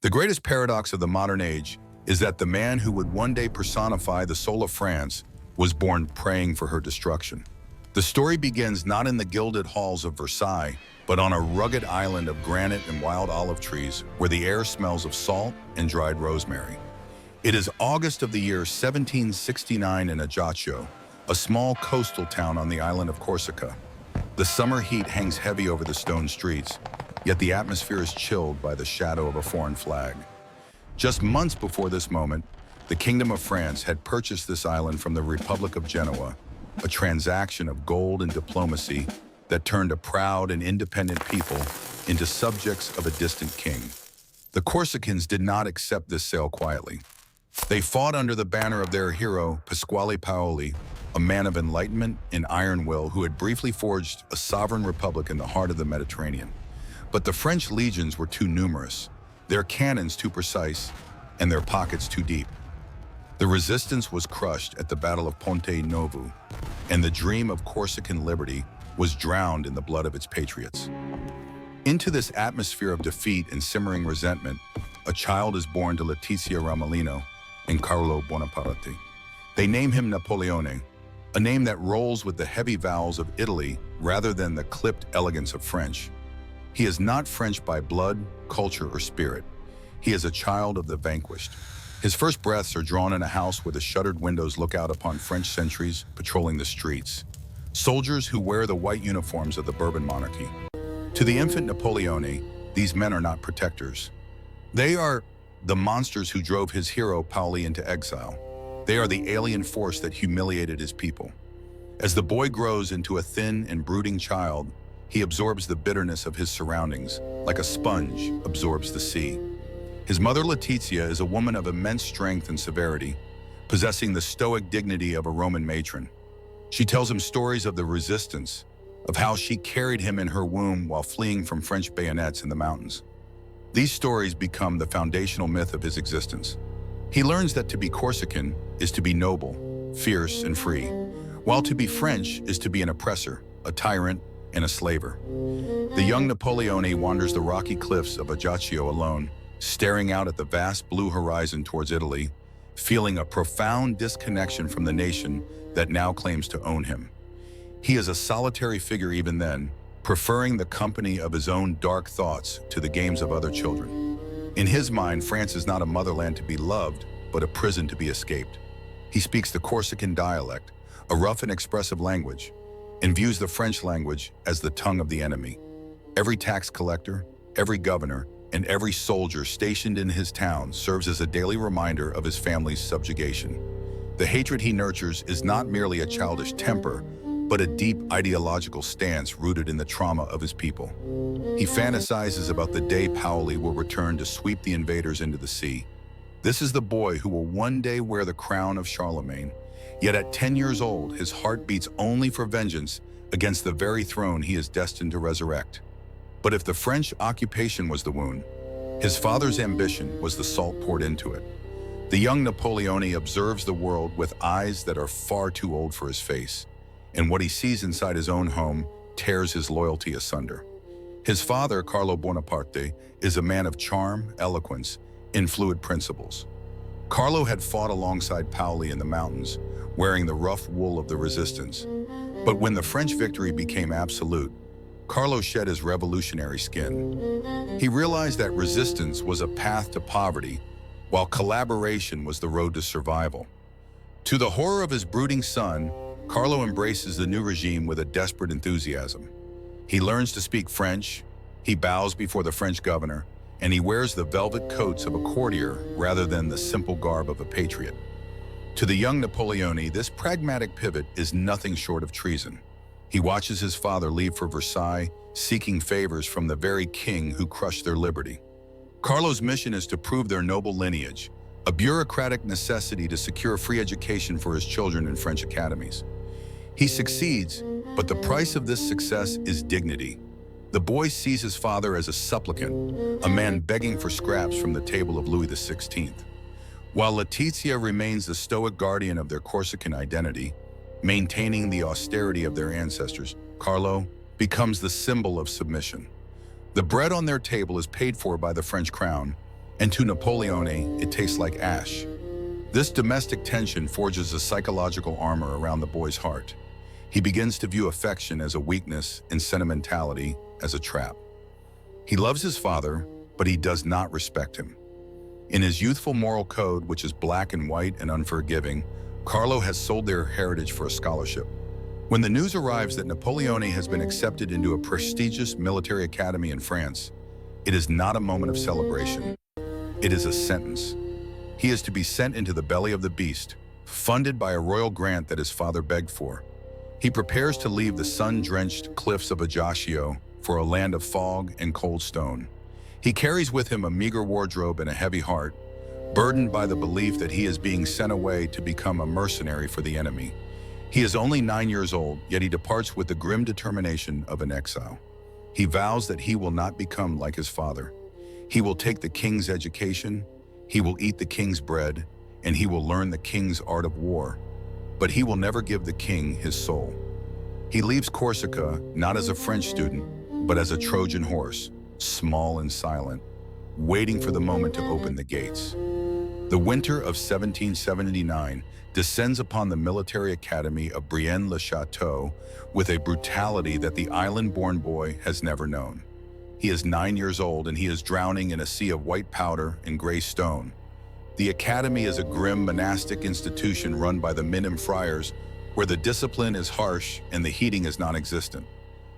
The greatest paradox of the modern age is that the man who would one day personify the soul of France was born praying for her destruction. The story begins not in the gilded halls of Versailles, but on a rugged island of granite and wild olive trees where the air smells of salt and dried rosemary. It is August of the year 1769 in Ajaccio, a small coastal town on the island of Corsica. The summer heat hangs heavy over the stone streets, yet the atmosphere is chilled by the shadow of a foreign flag. Just months before this moment, the Kingdom of France had purchased this island from the Republic of Genoa, a transaction of gold and diplomacy that turned a proud and independent people into subjects of a distant king. The Corsicans did not accept this sale quietly. They fought under the banner of their hero, Pasquale Paoli, a man of enlightenment and iron will who had briefly forged a sovereign republic in the heart of the Mediterranean. But the French legions were too numerous, their cannons too precise, and their pockets too deep. The resistance was crushed at the Battle of Ponte Novo, and the dream of Corsican liberty was drowned in the blood of its patriots. Into this atmosphere of defeat and simmering resentment, a child is born to Letizia Ramolino and Carlo Bonaparte. They name him Napoleone, a name that rolls with the heavy vowels of Italy rather than the clipped elegance of French. He is not French by blood, culture, or spirit. He is a child of the vanquished. His first breaths are drawn in a house where the shuttered windows look out upon French sentries patrolling the streets, soldiers who wear the white uniforms of the Bourbon monarchy. To the infant Napoleone, these men are not protectors. They are the monsters who drove his hero Paoli into exile. They are the alien force that humiliated his people. As the boy grows into a thin and brooding child, he absorbs the bitterness of his surroundings, like a sponge absorbs the sea. His mother Letizia is a woman of immense strength and severity, possessing the stoic dignity of a Roman matron. She tells him stories of the resistance, of how she carried him in her womb while fleeing from French bayonets in the mountains. These stories become the foundational myth of his existence. He learns that to be Corsican is to be noble, fierce, and free, while to be French is to be an oppressor, a tyrant, and a slaver. The young Napoleone wanders the rocky cliffs of Ajaccio alone, staring out at the vast blue horizon towards Italy, feeling a profound disconnection from the nation that now claims to own him. He is a solitary figure even then, preferring the company of his own dark thoughts to the games of other children. In his mind, France is not a motherland to be loved, but a prison to be escaped. He speaks the Corsican dialect, a rough and expressive language, and views the French language as the tongue of the enemy. Every tax collector, every governor, and every soldier stationed in his town serves as a daily reminder of his family's subjugation. The hatred he nurtures is not merely a childish temper, but a deep ideological stance rooted in the trauma of his people. He fantasizes about the day Paoli will return to sweep the invaders into the sea. This is the boy who will one day wear the crown of Charlemagne, yet at 10 years old, his heart beats only for vengeance against the very throne he is destined to resurrect. But if the French occupation was the wound, his father's ambition was the salt poured into it. The young Napoleone observes the world with eyes that are far too old for his face, and what he sees inside his own home tears his loyalty asunder. His father, Carlo Bonaparte, is a man of charm, eloquence, and fluid principles. Carlo had fought alongside Paoli in the mountains, wearing the rough wool of the resistance. But when the French victory became absolute, Carlo shed his revolutionary skin. He realized that resistance was a path to poverty, while collaboration was the road to survival. To the horror of his brooding son, Carlo embraces the new regime with a desperate enthusiasm. He learns to speak French, he bows before the French governor, and he wears the velvet coats of a courtier rather than the simple garb of a patriot. To the young Napoleone, this pragmatic pivot is nothing short of treason. He watches his father leave for Versailles, seeking favors from the very king who crushed their liberty. Carlo's mission is to prove their noble lineage, a bureaucratic necessity to secure free education for his children in French academies. He succeeds, but the price of this success is dignity. The boy sees his father as a supplicant, a man begging for scraps from the table of Louis XVI. While Letizia remains the stoic guardian of their Corsican identity, maintaining the austerity of their ancestors, Carlo becomes the symbol of submission. The bread on their table is paid for by the French crown, and to Napoleone, it tastes like ash. This domestic tension forges a psychological armor around the boy's heart. He begins to view affection as a weakness and sentimentality as a trap. He loves his father, but he does not respect him. In his youthful moral code, which is black and white and unforgiving, Carlo has sold their heritage for a scholarship. When the news arrives that Napoleone has been accepted into a prestigious military academy in France, it is not a moment of celebration. It is a sentence. He is to be sent into the belly of the beast, funded by a royal grant that his father begged for. He prepares to leave the sun-drenched cliffs of Ajaccio for a land of fog and cold stone. He carries with him a meager wardrobe and a heavy heart, burdened by the belief that he is being sent away to become a mercenary for the enemy. He is only 9 years old, yet he departs with the grim determination of an exile. He vows that he will not become like his father. He will take the king's education, he will eat the king's bread, and he will learn the king's art of war. But he will never give the king his soul. He leaves Corsica not as a French student, but as a Trojan horse, small and silent, waiting for the moment to open the gates. The winter of 1779 descends upon the military academy of Brienne-le-Château with a brutality that the island-born boy has never known. He is 9 years old and he is drowning in a sea of white powder and gray stone. The academy is a grim monastic institution run by the Minim friars where the discipline is harsh and the heating is non-existent.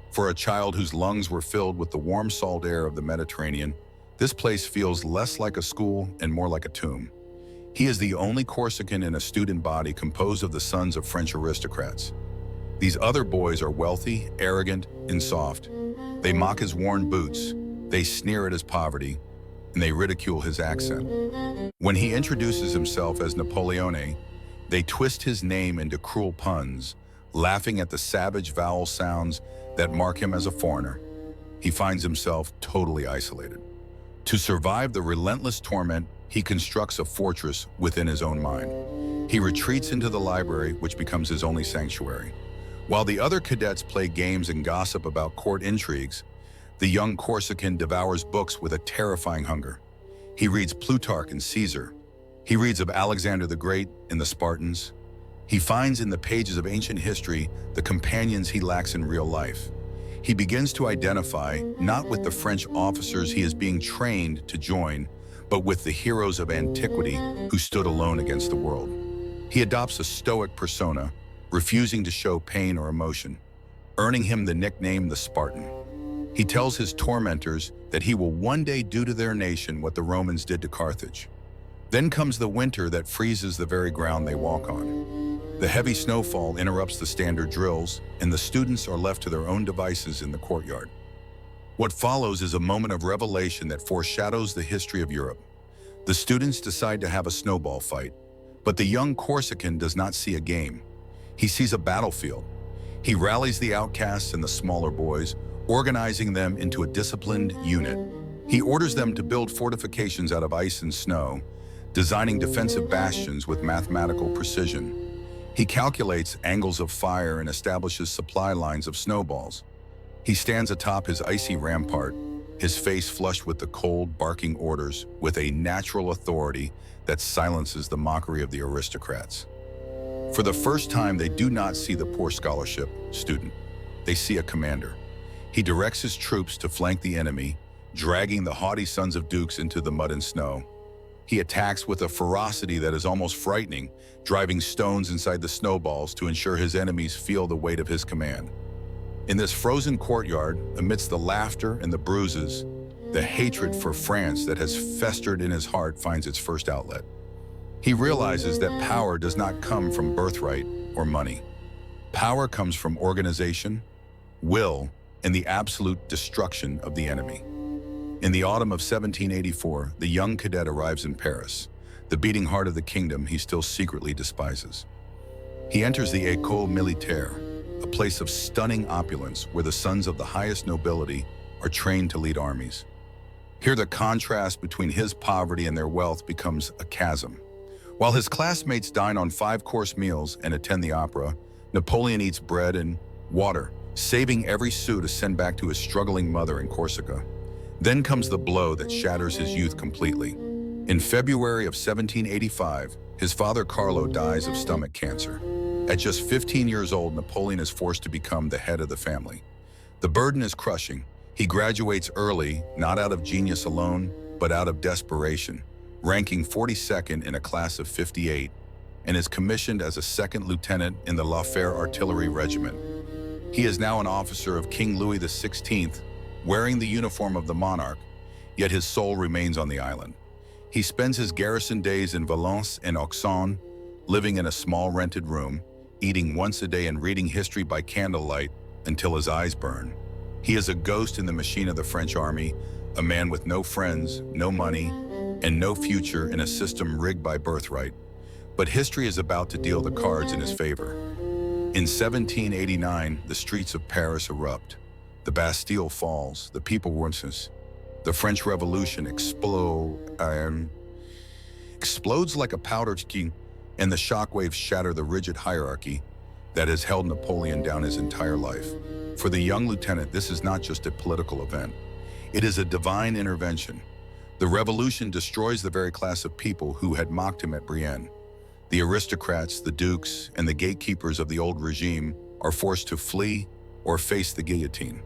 For a child whose lungs were filled with the warm salt air of the Mediterranean, this place feels less like a school and more like a tomb. He is the only Corsican in a student body composed of the sons of French aristocrats. These other boys are wealthy, arrogant, and soft. They mock his worn boots, they sneer at his poverty, and they ridicule his accent. When he introduces himself as Napoleone, they twist his name into cruel puns, laughing at the savage vowel sounds that mark him as a foreigner. He finds himself totally isolated. To survive the relentless torment, he constructs a fortress within his own mind. He retreats into the library, which becomes his only sanctuary. While the other cadets play games and gossip about court intrigues, the young Corsican devours books with a terrifying hunger. He reads Plutarch and Caesar. He reads of Alexander the Great and the Spartans. He finds in the pages of ancient history the companions he lacks in real life. He begins to identify not with the French officers he is being trained to join, but with the heroes of antiquity who stood alone against the world. He adopts a stoic persona, refusing to show pain or emotion, earning him the nickname the Spartan. He tells his tormentors that he will one day do to their nation what the Romans did to Carthage. Then comes the winter that freezes the very ground they walk on. The heavy snowfall interrupts the standard drills, and the students are left to their own devices in the courtyard. What follows is a moment of revelation that foreshadows the history of Europe. The students decide to have a snowball fight, but the young Corsican does not see a game. He sees a battlefield. He rallies the outcasts and the smaller boys, organizing them into a disciplined unit. He orders them to build fortifications out of ice and snow, designing defensive bastions with mathematical precision. He calculates angles of fire and establishes supply lines of snowballs. He stands atop his icy rampart, his face flushed with the cold, barking orders, with a natural authority that silences the mockery of the aristocrats. For the first time, they do not see the poor scholarship student. They see a commander. He directs his troops to flank the enemy, dragging the haughty sons of dukes into the mud and snow. He attacks with a ferocity that is almost frightening, driving stones inside the snowballs to ensure his enemies feel the weight of his command. In this frozen courtyard, amidst the laughter and the bruises, the hatred for France that has festered in his heart finds its first outlet. He realizes that power does not come from birthright or money. Power comes from organization, will, and the absolute destruction of the enemy. In the autumn of 1784, the young cadet arrives in Paris, the beating heart of the kingdom he still secretly despises. He enters the École Militaire, a place of stunning opulence where the sons of the highest nobility are trained to lead armies. Here the contrast between his poverty and their wealth becomes a chasm. While his classmates dine on 5-course meals and attend the opera, Napoleon eats bread and water, saving every sou to send back to his struggling mother in Corsica. Then comes the blow that shatters his youth completely. In February of 1785, his father Carlo dies of stomach cancer. At just 15 years old, Napoleon is forced to become the head of the family. The burden is crushing. He graduates early, not out of genius alone, but out of desperation, ranking 42nd in a class of 58, and is commissioned as a second lieutenant in the Lafayette Artillery Regiment. He is now an officer of King Louis XVI, wearing the uniform of the monarch, yet his soul remains on the island. He spends his garrison days in Valence and Auxonne, living in a small rented room, eating once a day and reading history by candlelight until his eyes burn. He is a ghost in the machine of the French army, a man with no friends, no money, and no future in a system rigged by birthright. But history is about to deal the cards in his favor. In 1789, the streets of Paris erupt. The Bastille falls, the people witness. The French Revolution explodes like a powder keg, and the shockwaves shatter the rigid hierarchy that has held Napoleon down his entire life. For the young lieutenant, this is not just a political event. It is a divine intervention. The revolution destroys the very class of people who had mocked him at Brienne. The aristocrats, the dukes, and the gatekeepers of the old regime are forced to flee or face the guillotine.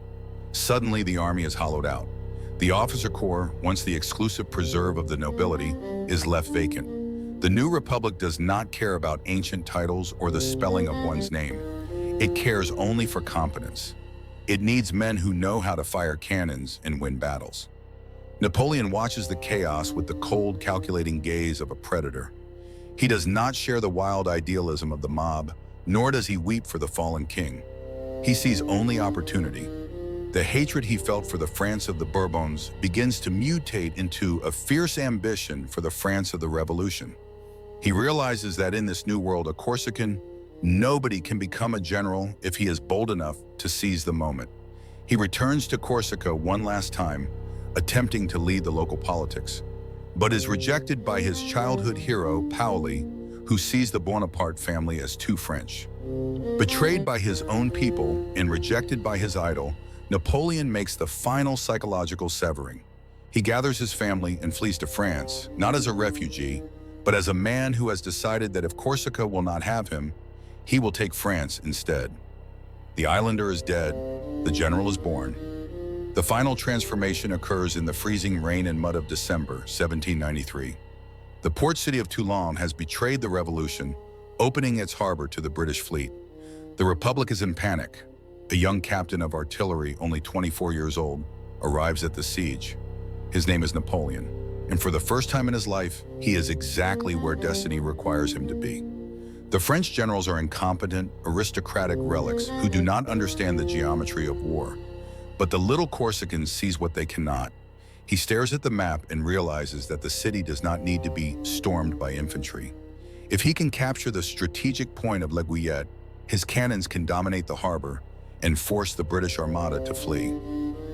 Suddenly, the army is hollowed out. The officer corps, once the exclusive preserve of the nobility, is left vacant. The new republic does not care about ancient titles or the spelling of one's name. It cares only for competence. It needs men who know how to fire cannons and win battles. Napoleon watches the chaos with the cold, calculating gaze of a predator. He does not share the wild idealism of the mob, nor does he weep for the fallen king. He sees only opportunity. The hatred he felt for the France of the Bourbons begins to mutate into a fierce ambition for the France of the Revolution. He realizes that in this new world, a Corsican, nobody can become a general if he is bold enough to seize the moment. He returns to Corsica one last time, attempting to lead the local politics, but is rejected by his childhood hero, Paoli, who sees the Bonaparte family as too French. Betrayed by his own people and rejected by his idol, Napoleon makes the final psychological severing. He gathers his family and flees to France, not as a refugee, but as a man who has decided that if Corsica will not have him, he will take France instead. The islander is dead, the general is born. The final transformation occurs in the freezing rain and mud of December 1793. The port city of Toulon has betrayed the revolution, opening its harbor to the British fleet. The Republic is in panic. A young captain of artillery, only 24 years old, arrives at the siege. His name is Napoleon, and for the first time in his life, he is exactly where destiny requires him to be. The French generals are incompetent, aristocratic relics who do not understand the geometry of war. But the little Corsican sees what they cannot. He stares at the map and realizes that the city does not need to be stormed by infantry. If he can capture the strategic point of L'Aiguillette, his cannons can dominate the harbor and force the British Armada to flee.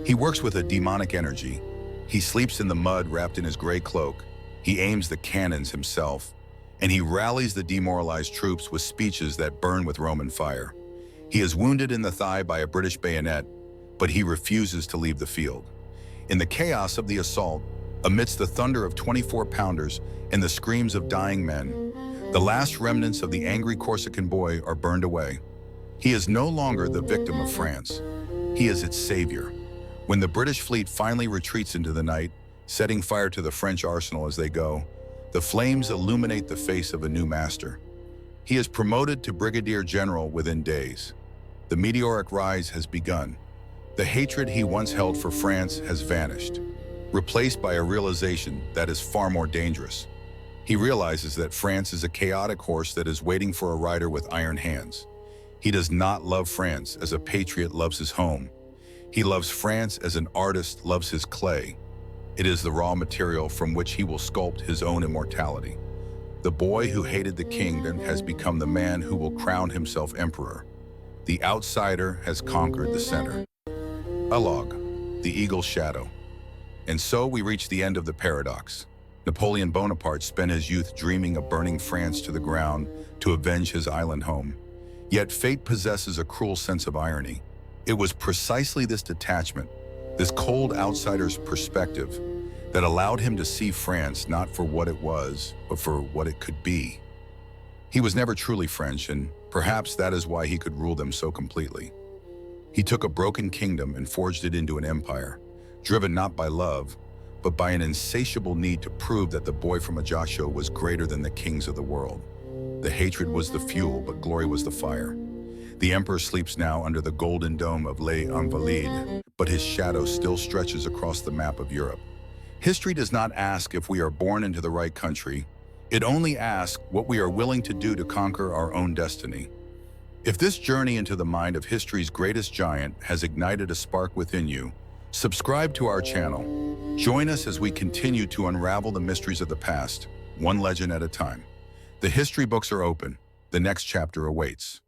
He works with a demonic energy. He sleeps in the mud wrapped in his gray cloak. He aims the cannons himself, and he rallies the demoralized troops with speeches that burn with Roman fire. He is wounded in the thigh by a British bayonet, but he refuses to leave the field. In the chaos of the assault, amidst the thunder of 24-pounders and the screams of dying men, the last remnants of the angry Corsican boy are burned away. He is no longer the victim of France. He is its savior. When the British fleet finally retreats into the night, setting fire to the French arsenal as they go, the flames illuminate the face of a new master. He is promoted to brigadier general within days. The meteoric rise has begun. The hatred he once held for France has vanished, replaced by a realization that is far more dangerous. He realizes that France is a chaotic horse that is waiting for a rider with iron hands. He does not love France as a patriot loves his home. He loves France as an artist loves his clay. It is the raw material from which he will sculpt his own immortality. The boy who hated the kingdom has become the man who will crown himself emperor. The outsider has conquered the center. Eloge, the eagle's shadow. And so we reach the end of the paradox. Napoleon Bonaparte spent his youth dreaming of burning France to the ground to avenge his island home. Yet fate possesses a cruel sense of irony. It was precisely this detachment, this cold outsider's perspective, that allowed him to see France not for what it was, but for what it could be. He was never truly French, and perhaps that is why he could rule them so completely. He took a broken kingdom and forged it into an empire, driven not by love, but by an insatiable need to prove that the boy from Ajaccio was greater than the kings of the world. The hatred was the fuel, but glory was the fire. The emperor sleeps now under the golden dome of Les Invalides, but his shadow still stretches across the map of Europe. History does not ask if we are born into the right country. It only asks what we are willing to do to conquer our own destiny. If this journey into the mind of history's greatest giant has ignited a spark within you, subscribe to our channel. Join us as we continue to unravel the mysteries of the past, one legend at a time. The history books are open. The next chapter awaits.